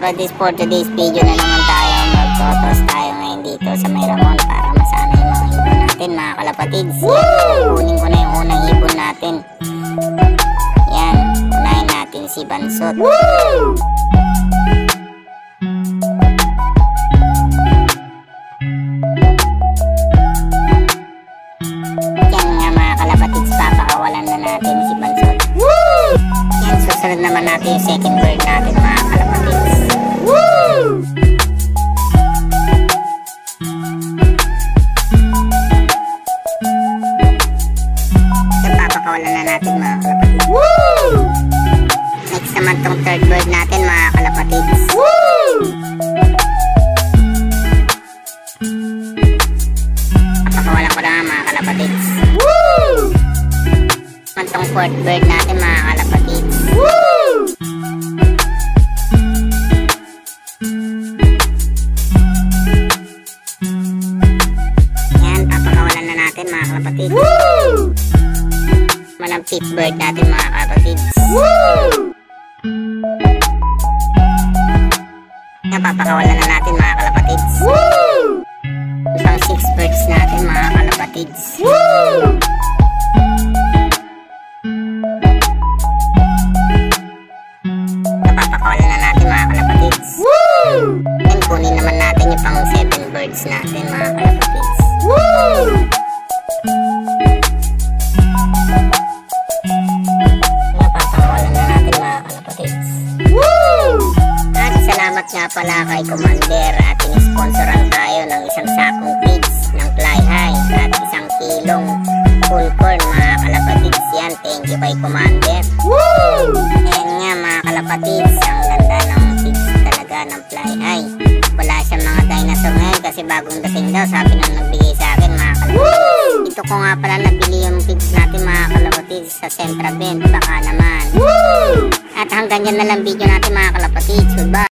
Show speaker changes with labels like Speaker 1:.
Speaker 1: kalapatids, for today's video na naman tayo. Magtotos tayo ngayon dito sa May Ramon para masana yung mga ibon natin mga kalapatids. Kunin ko na yung unang ibon natin. Yan, unahin natin si Bansot. Yan nga mga kalapatids, papakawalan na natin si Bansot. Yan, susunod naman natin yung second bird natin mga kalapatids. Yan, papakawalan na natin mga kalapatids. Next naman tong third bird natin mga kalapatids. Papakawalan ko na mga kalapatids. Naman tong fourth bird natin mga kalapatids. Yan, papakawalan na natin mga kalapatids. Naman ang fifth bird natin mga kalapatids. Yan, papakawalan na natin mga kalapatids. Ang sixth birds natin mga kalapatids. Napapakawalan na natin mga kalapatids. Then kunin naman natin yung pang 7 birds natin mga kalapatids. Napapakawalan na natin mga kalapatids. At salamat nga pala kay Commander at in-sponsoran tayo ng isang sakong pigs ng fly high at isang kilong full corn mga kalapatids. Yan, thank you kay Commander. Ayan nga mga kalapatids, ang ganda ng pigs talaga ng fly high. Wala siyang mga dinosaur ngayon kasi bagong dating daw, sabi nang nagbigay sa akin mga kalapatids. Ito ko nga pala nabili yung pigs natin mga kalapatids sa Centra Bend, baka naman. At hanggang dyan na lang video natin mga kalapatids. Goodbye.